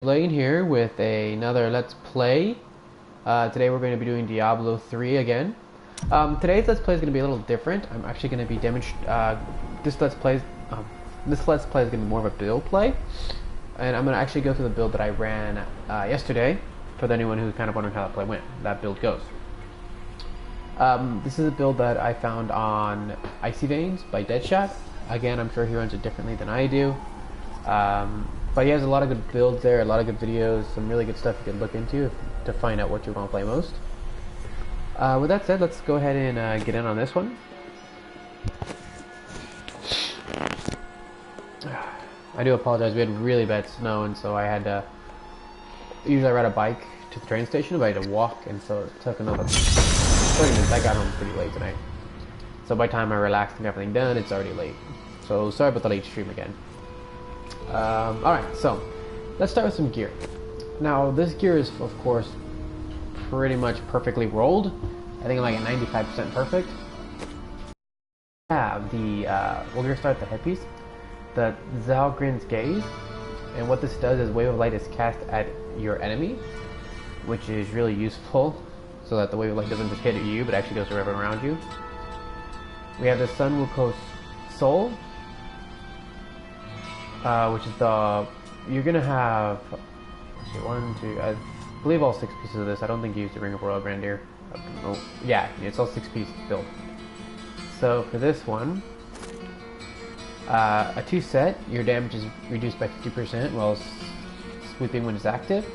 Lane here with another Let's Play. Today we're going to be doing Diablo 3 again. Today's Let's Play is going to be a little different. I'm actually going to be this Let's Play. This Let's Play is going to be more of a build play, and I'm going to actually go through the build that I ran yesterday. For anyone who's kind of wondering how that build goes. This is a build that I found on Icy Veins by Deadshot. Again, I'm sure he runs it differently than I do. But he has a lot of good builds there, a lot of good videos, some really good stuff you can look into to find out what you want to play most. With that said, let's go ahead and get in on this one. I do apologize, we had really bad snow, and so I had to... Usually I ride a bike to the train station, but I had to walk, and so it took another 30 minutes. I got home pretty late tonight. So by the time I relaxed and got everything done, it's already late. So sorry about the late stream again. Alright, so let's start with some gear. Now, this gear is, of course, pretty much perfectly rolled. I think I'm like at 95% perfect. We're going to start with the headpiece, the Zalgrin's Gaze. And what this does is wave of light is cast at your enemy, which is really useful, so that the wave of light doesn't just hit at you, but actually goes to everyone around you. We have the Sun Wukong's Soul, which is you're gonna have, let's see, I believe all 6 pieces of this. I don't think you used the Ring of Royal Grandeur. Oh, yeah, it's all 6 pieces built. So for this one, a 2 set, your damage is reduced by 50% while Sweeping Wind is active.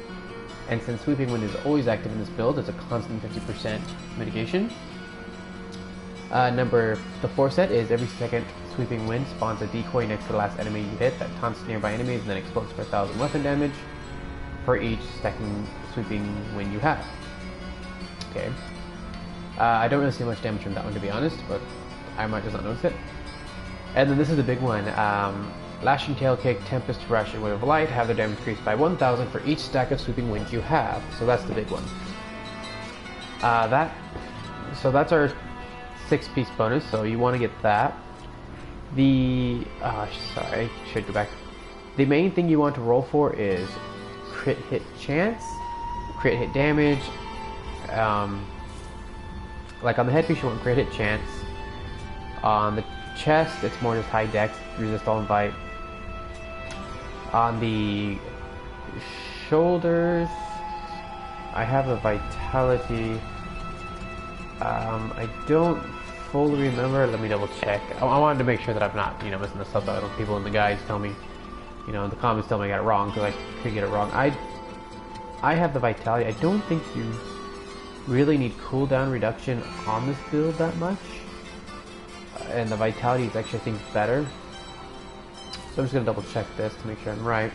And since Sweeping Wind is always active in this build, it's a constant 50% mitigation. The 4 set is every second Sweeping Wind spawns a decoy next to the last enemy you hit that taunts nearby enemies and then explodes for 1,000 weapon damage for each second Sweeping Wind you have. Okay. I don't really see much damage from that one, to be honest, but I might just not notice it. And then this is the big one. Lashing Tail Kick, Tempest Rush, and Wave of Light have their damage increased by 1,000 for each stack of Sweeping Winds you have. So that's the big one. So that's our 6-piece bonus, so you want to get that. Sorry, should go back. The main thing you want to roll for is crit hit chance, crit hit damage. Like on the headpiece, you want crit hit chance. On the chest, it's more just high dex, resist all invite. On the shoulders, I have a vitality. I don't fully remember. Let me double check. I wanted to make sure that I'm not, missing the stuff. I don't people in the guides tell me, in the comments tell me I got it wrong, because I could get it wrong. I have the vitality. I don't think you really need cooldown reduction on this build that much. And the vitality is actually, I think, better. So I'm just going to double check this to make sure I'm right.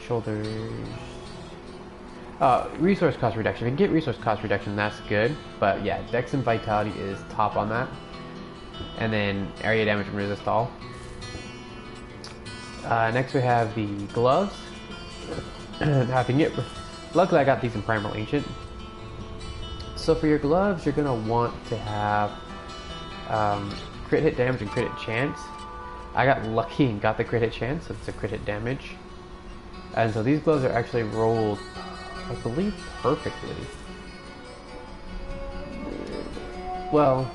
Shoulders. Resource cost reduction. If you can get resource cost reduction, that's good. But yeah, Dex and Vitality is top on that. And then area damage and resist all. Next we have the gloves. Now if you can get... Luckily I got these in Primal Ancient. So for your gloves, you're going to want to have crit hit damage and crit hit chance. I got lucky and got the crit hit chance, so it's a crit hit damage. And so these gloves are actually rolled, I believe, perfectly. Well,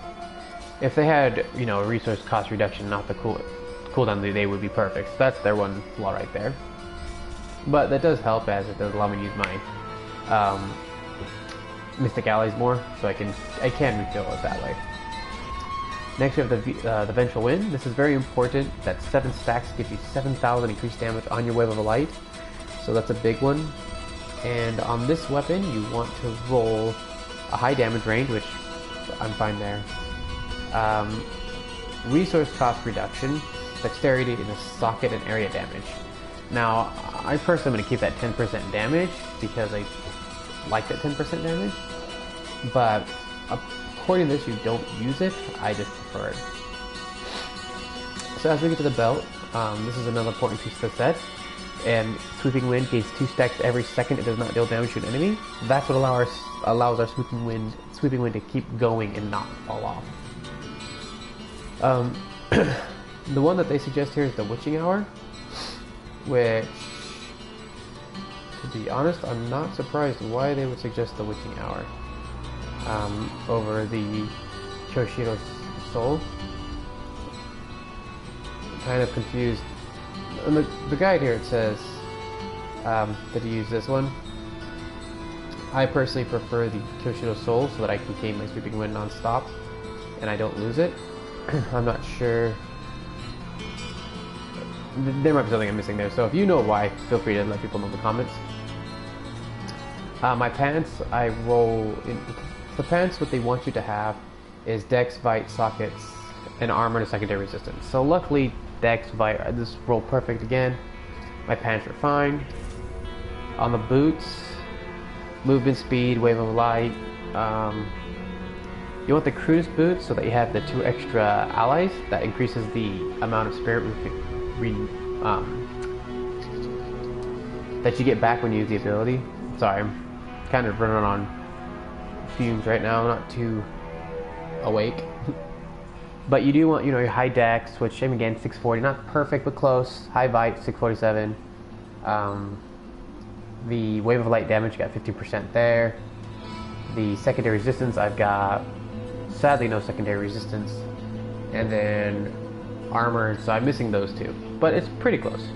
if they had, a resource cost reduction, not the cooldown, they would be perfect. So that's their one flaw right there. But that does help, as it does allow me to use my Mystic Allies more, so I can refill it that way. Next we have the Vengeful Wind. This is very important. That 7 stacks gives you 7,000 increased damage on your Wave of Light. So that's a big one. And on this weapon, you want to roll a high damage range, which I'm fine there. Resource cost reduction, dexterity in the socket, and area damage. Now, I personally am going to keep that 10% damage because I like that 10% damage. But according to this, you don't use it. I just prefer it. So as we get to the belt, this is another important piece of the set. And Sweeping Wind gains 2 stacks every second it does not deal damage to an enemy. That's what allows our Sweeping Wind to keep going and not fall off. The one that they suggest here is the Witching Hour, which be honest, I'm not surprised why they would suggest the Witching Hour over the Kyoshiro's Soul. I'm kind of confused. In the guide here it says that you use this one. I personally prefer the Kyoshiro's Soul so that I can gain my Sweeping Wind non-stop and I don't lose it. I'm not sure. There might be something I'm missing there, so if you know why, feel free to let people know in the comments. My pants, I roll in the pants. What they want you to have is Dex, Vite, Sockets, and Armor and a secondary resistance. So luckily, Dex, Vite, this rolled perfect again. My pants are fine. On the boots, movement speed, wave of light. You want the crew's boots so that you have the 2 extra allies. That increases the amount of spirit that you get back when you use the ability. Sorry, I'm kind of running on fumes right now. I'm not too awake. But you do want, you know, your high dex, which same again, 640, not perfect but close. High bite, 647. The wave of light damage, got 50% there. The secondary resistance, I've got sadly no secondary resistance. And then armor, so I'm missing those 2, but it's pretty close.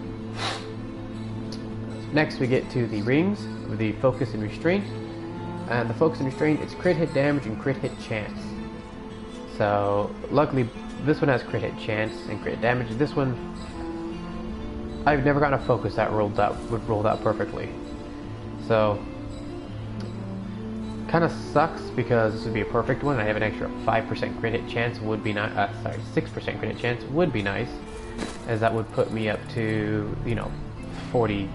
Next we get to the rings with the focus and restraint. And the focus and restraint, it's crit hit damage and crit hit chance. So luckily this one has crit hit chance and crit damage. This one, I've never gotten a focus that would roll out perfectly. So kind of sucks because this would be a perfect one. I have an extra 5% crit hit chance would be nice. 6% crit hit chance would be nice, as that would put me up to, you know, 44%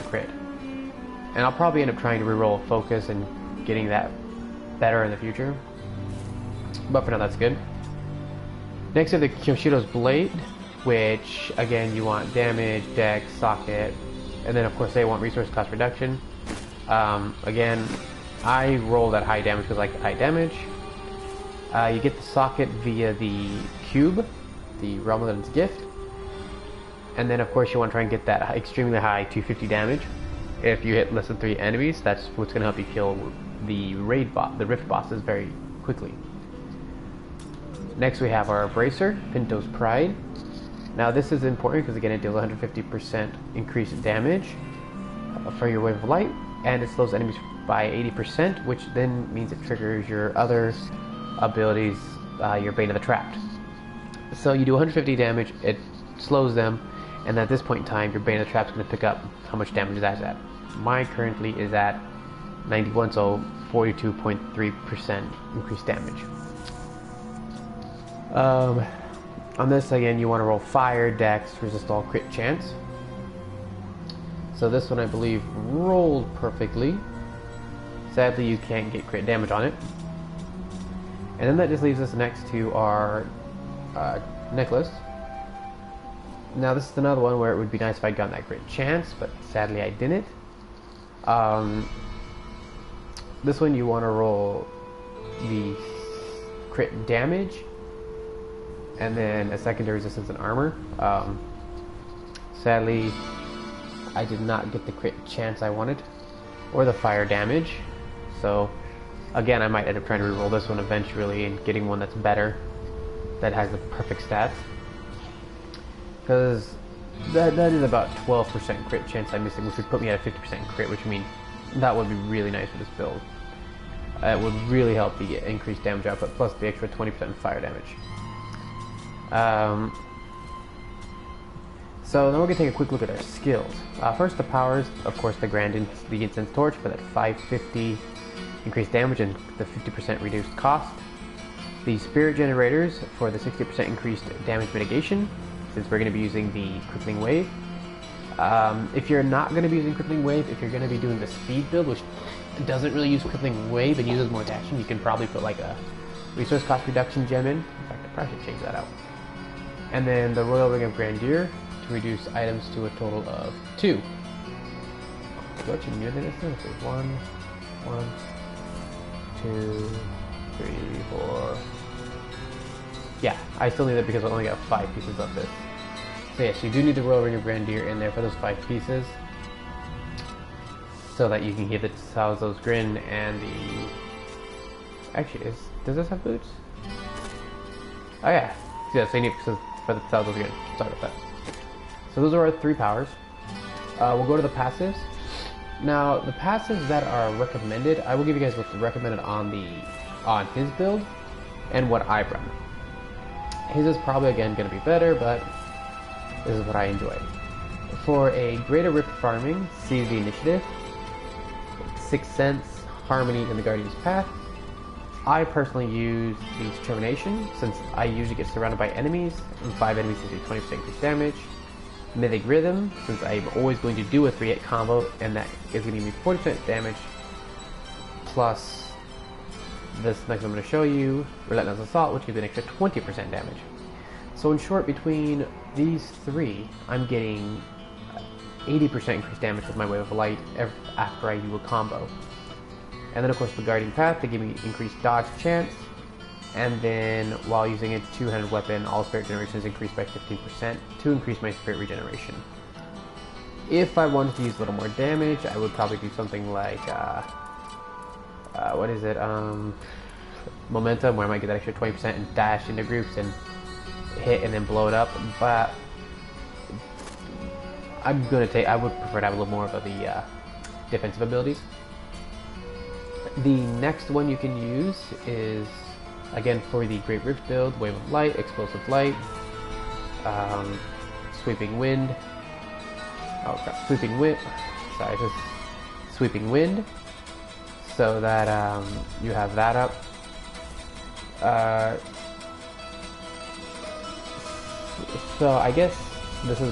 crit. And I'll probably end up trying to reroll focus and getting that better in the future. But for now, that's good. Next we have the Kyoshiro's Blade, which again you want damage, dex, socket, and then of course they want resource cost reduction. Again, I roll that high damage because I like the high damage. You get the socket via the cube, the Realm of Legends gift. And then of course you want to try and get that extremely high 250 damage. If you hit less than 3 enemies, that's what's going to help you kill the rift bosses very quickly. Next we have our Bracer, Pinto's Pride. Now this is important because again it deals 150% increased damage for your Wave of Light, and it slows enemies by 80%, which then means it triggers your other abilities, your Bane of the Trapped. So you do 150 damage, it slows them, and at this point in time your Bane of the Trapped is going to pick up how much damage that's at. Mine currently is at 91, so 42.3% increased damage. On this again you want to roll fire, dex, resist all, crit chance. So this one I believe rolled perfectly. Sadly you can't get crit damage on it. And then that just leaves us next to our necklace. Now this is another one where it would be nice if I'd gotten that crit chance, but sadly I didn't. This one you want to roll the crit damage and then a secondary resistance and armor. Sadly I did not get the crit chance I wanted or the fire damage, so again I might end up trying to reroll this one eventually and getting one that's better, that has the perfect stats, because that is about 12% crit chance I'm missing, which would put me at a 50% crit, which means that would be really nice for this build. It would really help the increased damage output, plus the extra 20% fire damage. So then we're going to take a quick look at our skills. First the powers, of course the the Incense Torch for that 550 increased damage and the 50% reduced cost. The Spirit Generators for the 60% increased damage mitigation, since we're going to be using the Crippling Wave. If you're not going to be using Crippling Wave, if you're going to be doing the speed build, which doesn't really use Crippling Wave and uses more action, you can probably put like a resource cost reduction gem in. In fact, I probably should change that out. And then the Royal Ring of Grandeur to reduce items to a total of 2. What you need this? 1, 2, 3, 4. Yeah, I still need it because I only got 5 pieces of this. So yes, you do need the Royal Ring of Grandeur in there for those 5 pieces. so that you can get the Salzo's Grin and the... Actually, does this have boots? Oh yeah, so you need for the Salzo's Grin. Sorry about that. So those are our 3 powers. We'll go to the passives. Now, the passives that are recommended, I will give you guys what's recommended on his build and what I run. His is probably again going to be better, but this is what I enjoy. For a greater rift farming, seize the initiative, Sixth Sense, Harmony, and the Guardian's Path. I personally use the Determination, since I usually get surrounded by enemies, and 5 enemies gives me 20% increased damage. Mythic Rhythm, since I'm always going to do a 3-hit combo, and that is going to give me 40% damage, plus this next one I'm going to show you, Relentless Assault, which gives an extra 20% damage. So in short, between these 3, I'm getting 80% increased damage with my Wave of Light after I do a combo. And then of course the Guardian Path to give me increased dodge chance, and then while using a 2-handed weapon, all spirit generation is increased by 15% to increase my spirit regeneration. If I wanted to use a little more damage, I would probably do something like, what is it, Momentum, where I might get that extra 20% and dash into groups and hit and then blow it up, but I would prefer to have a little more of the defensive abilities. The next one you can use is, again, for the Great Rift build, Wave of Light, Explosive Light, Sweeping Wind, Sweeping Wind, so that you have that up. So I guess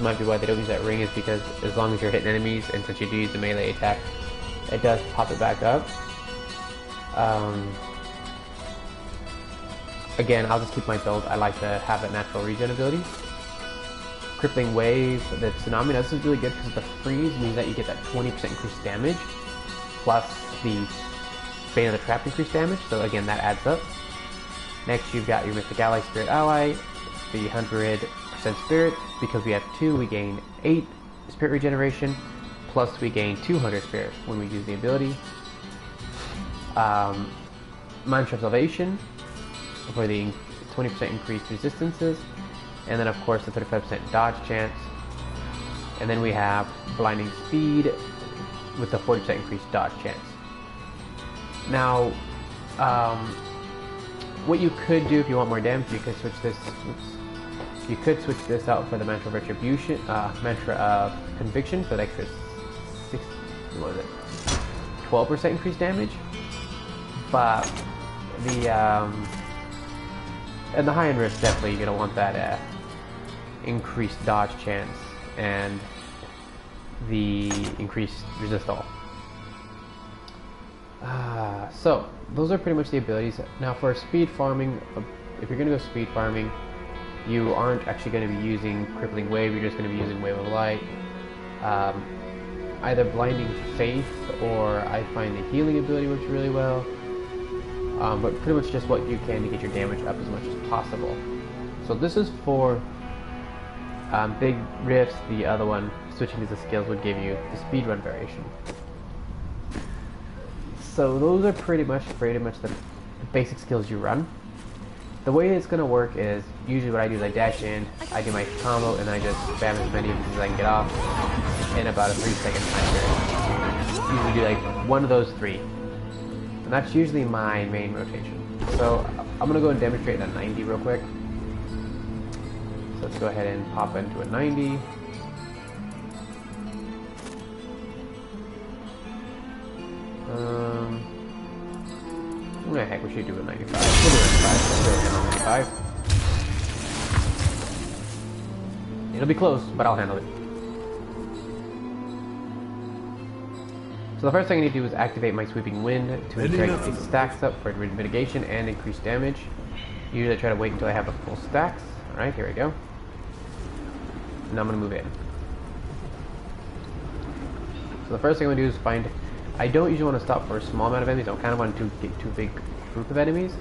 might be why they don't use that ring, is because as long as you're hitting enemies, and since you do use the melee attack, it does pop it back up. Again, I'll just keep my build. I like to have that natural regen ability. Crippling Wave, the Tsunami. Now this is really good because the freeze means that you get that 20% increased damage, plus the Bane of the Trap increased damage, so again that adds up. Next you've got your Mythic Ally, Spirit Ally, the 100% Spirit. Because we have 2, we gain 8 Spirit regeneration, plus we gain 200 Spirit when we use the ability. Mantra of Salvation for the 20% increased resistances, and then of course the 35% dodge chance, and then we have Blinding Speed with the 40% increased dodge chance. Now, what you could do if you want more damage, you could switch this. You could switch this out for the Mantra of Retribution, Mantra of Conviction for the extra 12% increased damage. But the and the high-end risk, definitely you're gonna want that increased dodge chance and the increased resist all. So those are pretty much the abilities. Now for speed farming, if you're gonna go speed farming, you aren't actually going to be using Crippling Wave. You're just going to be using Wave of Light, either Blinding Faith, or I find the healing ability works really well. But pretty much just what you can to get your damage up as much as possible. So this is for big rifts. The other one, switching to the skills, would give you the speedrun variation. So those are pretty much the basic skills you run. The way it's going to work is, usually what I do is I dash in, I do my combo, and then I just spam as many of these as I can get off in about a 3-second time period. Usually do like one of those 3. And that's usually my main rotation. So I'm going to go and demonstrate a 90 real quick. So let's go ahead and pop into a 90. Heck, we should do a 95. We'll do a 95. It'll be close, but I'll handle it. So the first thing I need to do is activate my Sweeping Wind to ensure it stacks up for mitigation and increased damage. Usually I try to wait until I have the full stacks. Alright, here we go. Now I'm going to move in. So the first thing I'm going to do is find... I don't usually want to stop for a small amount of enemies. I don't kind of want to get too big group of enemies,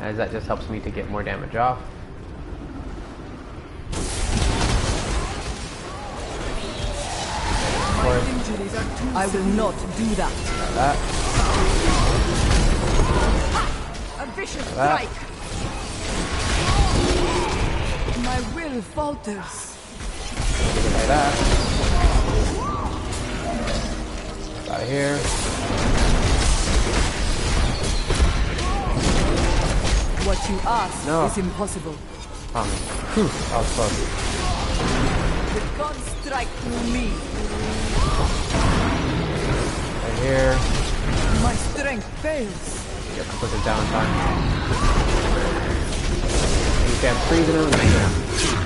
as that just helps me to get more damage off. I will not do that. That. A vicious That. strike. My will falters. Like that. Out of here. What you ask No. is impossible. Whew, I was close. The gods strike through me. Right here. My strength fails. You have to put it down in time. You can freeze them and hit them.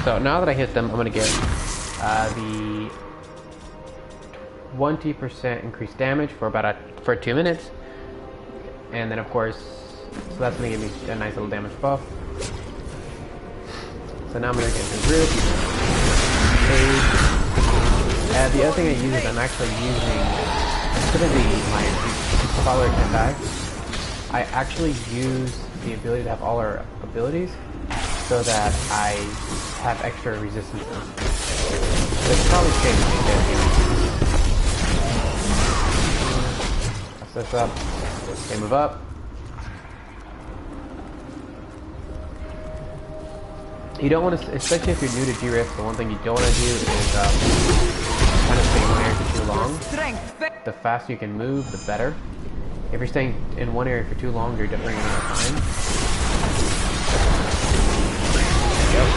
So now that I hit them, I'm gonna get the 20% increased damage for about for 2 minutes, and then of course, so that's gonna give me a nice little damage buff. So now I'm gonna get the group. The other thing I use is I'm actually using, instead of my follower attack, I actually use the ability to have all our abilities so that I have extra resistance. It's probably changed a bit here. Press this up. Okay, move up. You don't want to, especially if you're new to G-Rift, the one thing you don't want to do is kind of stay in one area for too long. The faster you can move, the better. If you're staying in one area for too long, you're definitely running out of time. Yep.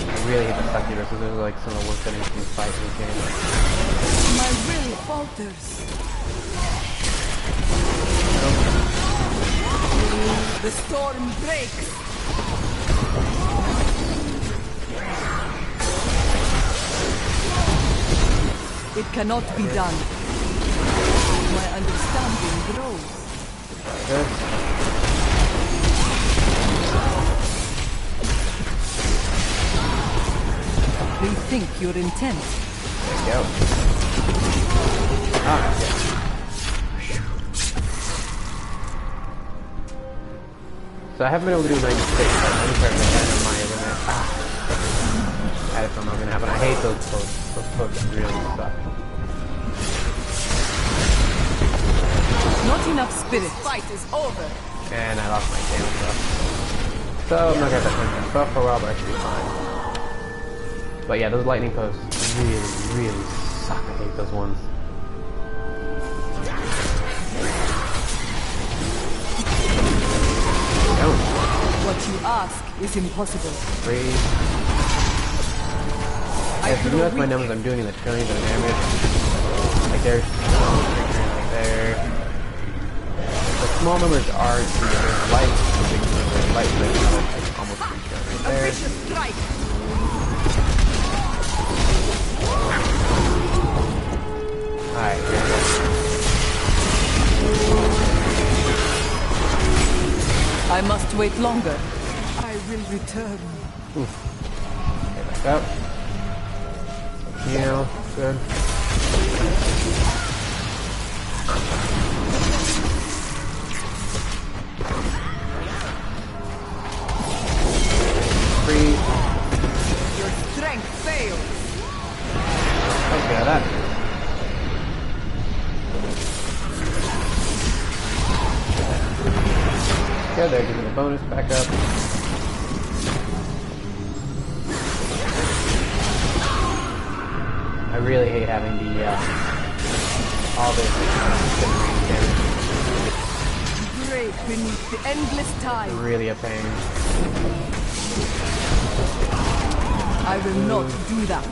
I really hate the succubus. Those are like some of the worst enemies you can fight in the game. My will falters. The storm breaks. It cannot be done. My understanding grows. Good. Rethink your intent. There you go. Ah, yeah. So I haven't been able to do 96, but I'm trying to get on my limit. I don't know what's gonna happen. I hate those posts. Those posts really suck. Not enough spirit. This fight is over. And I lost my damage buff. So I'm not gonna have that buff for a while, but I should be fine. But yeah, those lightning posts really, really suck. I hate those ones. What you ask is impossible. Freeze. If you notice my numbers, I'm doing in the trillions of damage. Like there's right there. The small numbers are the light, the big numbers, light, like almost 3 trillion right there. A vicious strike. Alright, here we go. I must wait longer. I will return. Okay, back up. Heal, good. Freeze. Your strength fails. Okay, that. Good, there, give me the bonus back up. I really hate having the, all this damage. Break beneath the endless tide. Really a pain. I will not do that.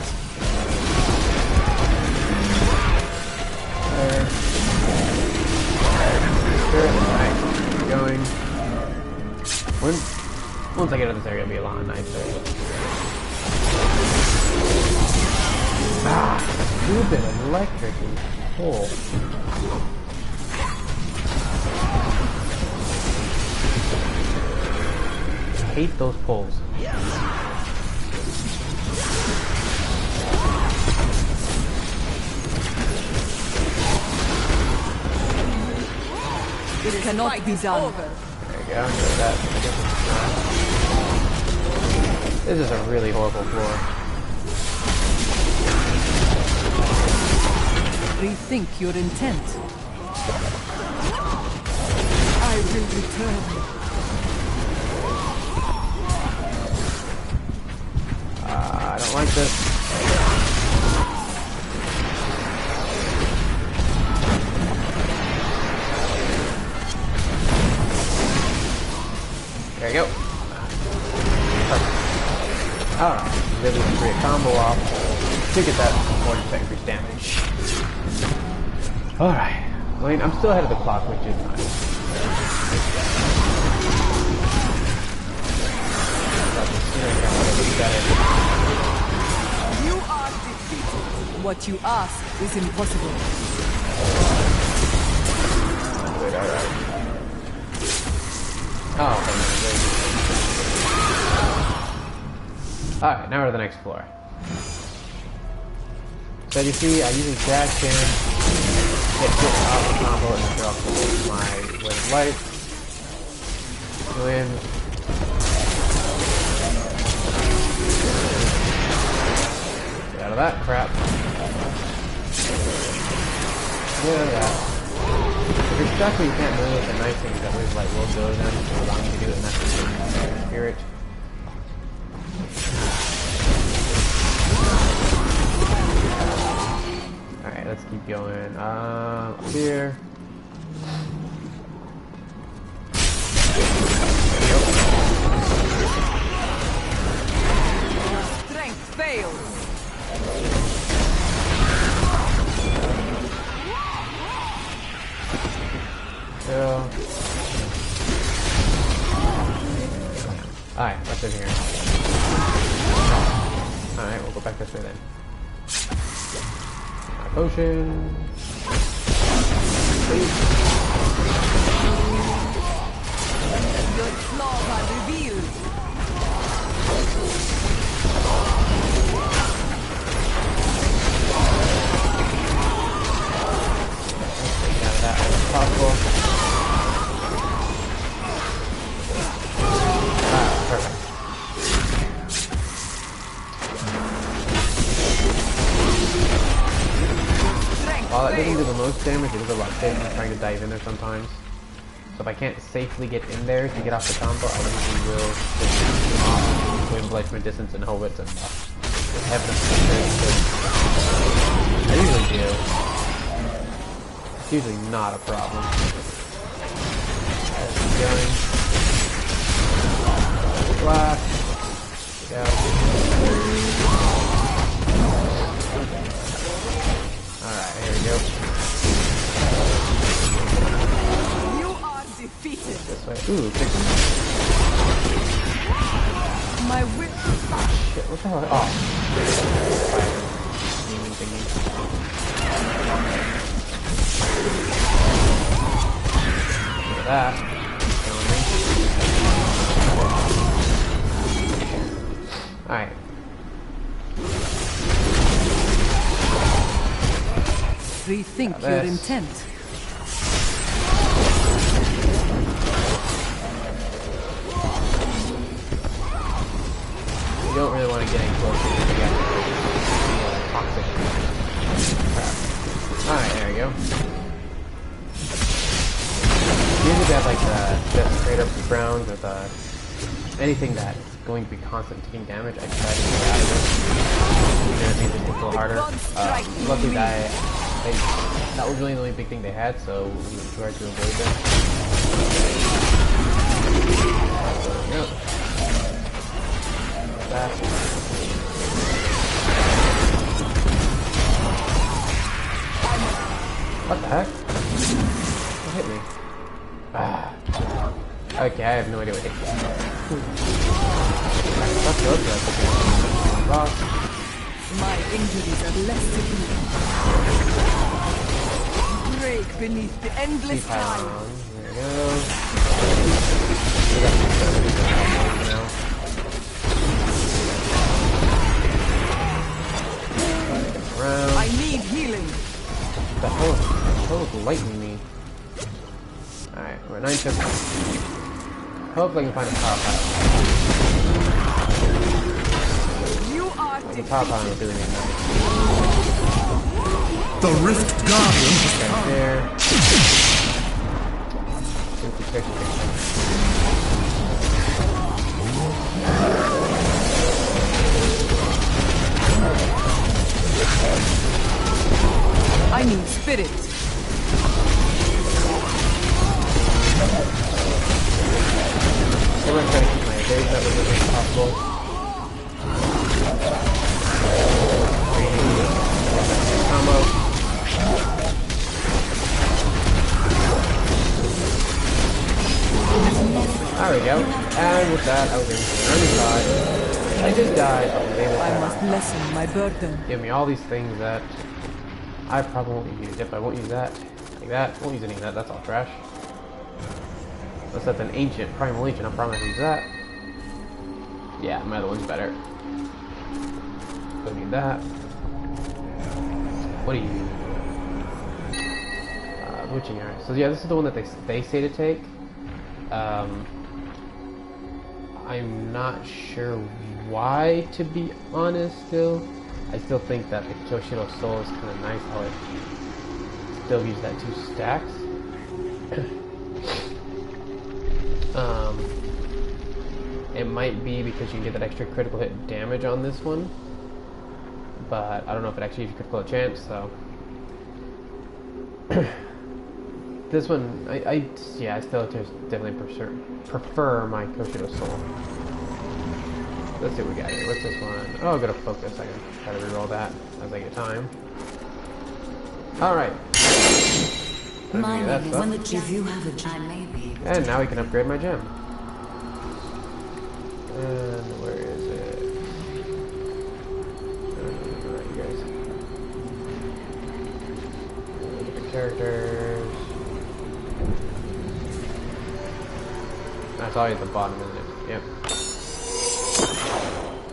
There. Good, nice. Keep going. Once I get out of this area, it'll be a lot nicer. Ah, stupid electric pole. I hate those poles. It cannot be done. There you go, get that. This is a really horrible floor. Rethink your intent. I will return. I don't like this. There you go. Perfect. Alright, then we can create a combo off to get that 40% increased damage. Alright. I mean, I'm still ahead of the clock, which is nice. You are defeated. What you ask is impossible. Good, alright. Oh, alright, now we're to the next floor. So you see, I usually dash in, hit off the combo, and then drop my Wave of Light. Go in. Get out of that crap. Get out of that. If you're stuck where you can't move, the nice thing is that Wave of Light will go to them, so allow you to do it, and that's the spirit. Alright, let's keep going. Up here. Strength fails. Alright, what's in here? Alright, we'll go back this way then. My potion. Please. Your flaws are revealed. Get out of that as possible. Perfect. While it doesn't do the most damage, it does a lot of damage. I'm trying to dive in there sometimes. So if I can't safely get in there to get off the combo, I usually will just win Blight from a distance and hold it and have them. I usually do. It's usually not a problem. Keep going. Blast. Yeah. Alright, here we go. You are defeated. This way. Ooh, fix it. My whip. Shit, what the hell? Oh. Fire. Demon thingy. Look at that. Killing me. Alright. Rethink your intent. You don't really want to get any closer to the toxic. Alright, there we go. Usually they have like the straight up browns with anything that's going to be constantly taking damage. I try to get out of it. Even if things are a little harder. Luckily that was really the only big thing they had, so we tried to avoid that. Yep. That. What the heck? What hit me? Ah. Okay, I have no idea what hit me. That's good, but my injuries are less severe. Break beneath the endless time. There we go. Now. Around. I need healing. What the hell is lightning me? Alright, we're at 9 chips. Hopefully I can find a power pile. You are The power pile is doing it now. The Rift Guardian has Right come. there. Infiltration takes time. I need spirit. So we're trying to keep my base up as much as possible. Combo. There we go. And with that, I was able to die. I just died. I was able I to must lessen my burden. give me all these things that I probably won't use. If I won't use that, like that, won't use any of that. That's all trash. Unless that's an ancient, primal ancient, I'm probably gonna use that. Yeah, my other one's better. Don't need that. What do you use? Witching arrow. So yeah, this is the one that they say to take. I'm not sure why, to be honest. Still, I still think that the Kyoshiro Soul is kind of nice. How it still gives that 2 stacks. It might be because you can get that extra critical hit damage on this one, but I don't know if it actually gives you critical hit chance. So this one, I still definitely prefer my Kyoshiro Soul. Let's see what we got here. What's this one? Oh, I've got to focus. I can try to reroll that as I get time. Alright. And now we can upgrade my gem. And where is it? Alright, you guys. Different characters. That's always at the bottom, isn't it? Yep.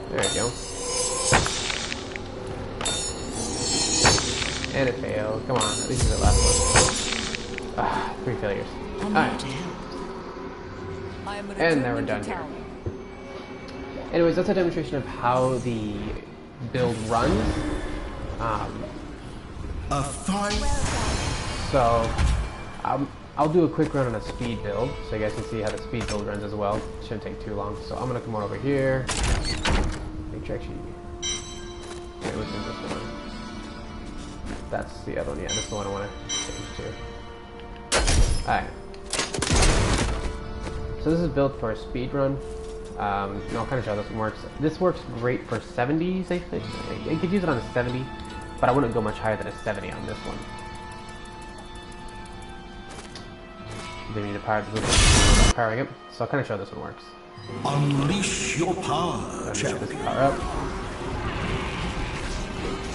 There you go. And it failed. Come on, at least it's the last one. Ah, 3 failures. Alright. And now we're done here. Anyways, that's a demonstration of how the build runs. So, I'll do a quick run on a speed build, so you guys can see how the speed build runs as well. Shouldn't take too long. So I'm gonna come on over here. Make sure actually. Okay, which is this one? That's the other one. Yeah, this is the one I want to change to. Alright. So this is built for a speed run. I'll kind of show how this one works. This works great for 70s, I think. You could use it on a 70, but I wouldn't go much higher than a 70 on this one. They need to power the movement. Powering it. So I'll kind of show how this one works. Unleash your power, champion. This power up.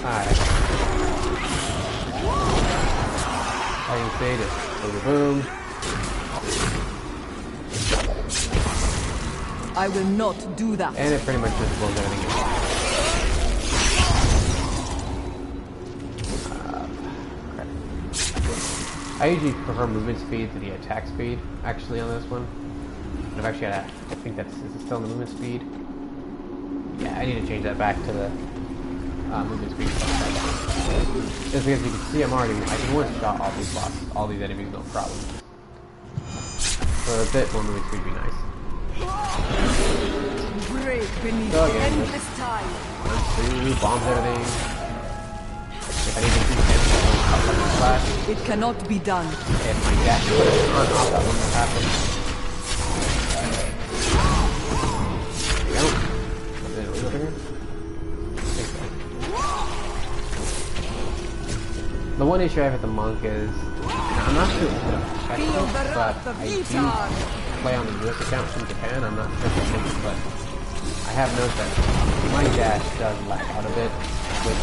Alright. How you can see, just boom, boom. I will not do that. And it pretty much just blows everything in. I usually prefer movement speed to the attack speed, actually, on this one. I've actually got I think is it still in the movement speed? Yeah, I need to change that back to the movement speed. Just because you can see I can one-shot all these enemies, no problem. So a bit more movement speed would be nice. Break beneath So again, endless time. 1, 2, bombs everything. If I need to do damage, I'll fucking flash. It cannot be done. And my dash put it on off, that wouldn't have happened. There we go. Is it over here? I think so. The one issue I have with the monk is, I'm not sure what effective, but I do play on the US account from Japan. I'm not sure if it is, but I have noticed that my dash does lag out a bit, which,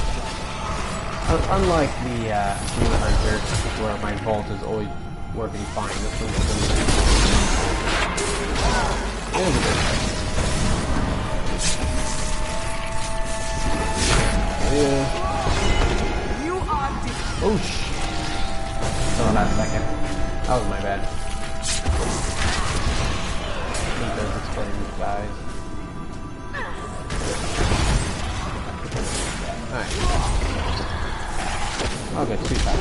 unlike the Demon Hunter, where my vault is always working fine, this one's still a bit yeah. You are Oh shh. Still last second. That was my bad. Need those exploding guys. Alright. I'll get 2 times.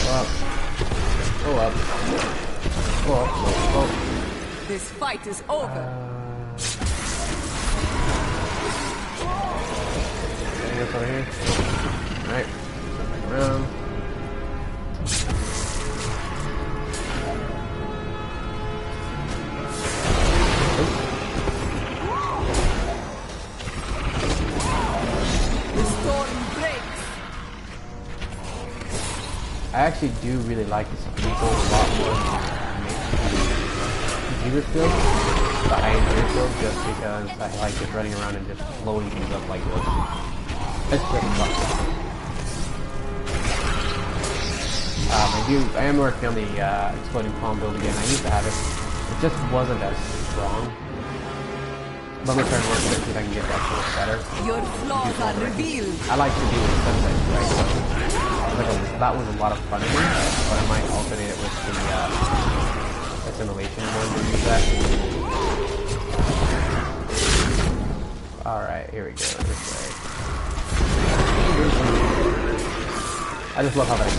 Go up. Go up. Go up. Go up. This fight is over. Anything over here? Alright. Back around. I actually do really like this vehicle a lot more than the field, the high-end field, just because I like just running around and just blowing things up like this. It's pretty fun. I am working on the exploding palm build again. I used to have it. It just wasn't as strong. But I'm gonna try and work with it, see if I can get that to look better. Your flaws are revealed. I like to do it sometimes, right? That was a lot of fun to me, but I might alternate it with the assimilation one to use that. Alright, here we go, this way. I just love how that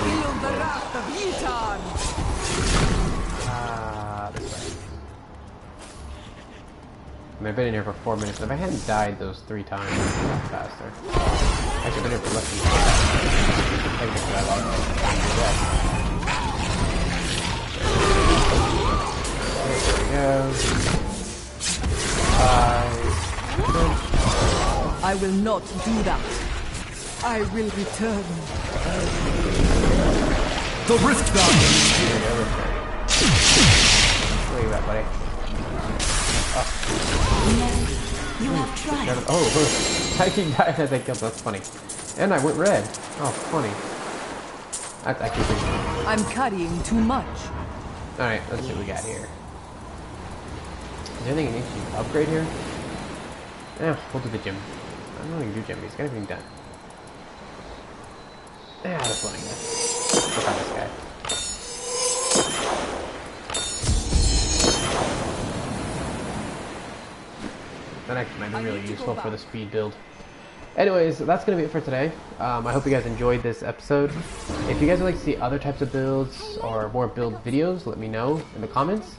Feel the wrath of Yitan. this way. I mean, I've been in here for 4 minutes. If I hadn't died those 3 times, I'd be a lot faster. Actually, I've been here for less than 4 minutes. I can get that long. There we go. I will not do that. I will return. The Rift Guardian. Where you at, buddy? You have tried. Oh, I keep dying as I killed. That's funny. And I went red. Oh, funny. That's actually pretty funny. I'm carrying too much. Alright, let's see what we got here. Is there anything I need to upgrade here? Yeah, we'll do the gym. I don't know if you can do gym, but he's got everything done. Yeah, that's one I guess. Look at this guy. That actually might be really useful for the speed build. Anyways, that's going to be it for today. I hope you guys enjoyed this episode. If you guys would like to see other types of builds or more build videos, let me know in the comments.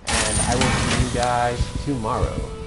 And I will see you guys tomorrow.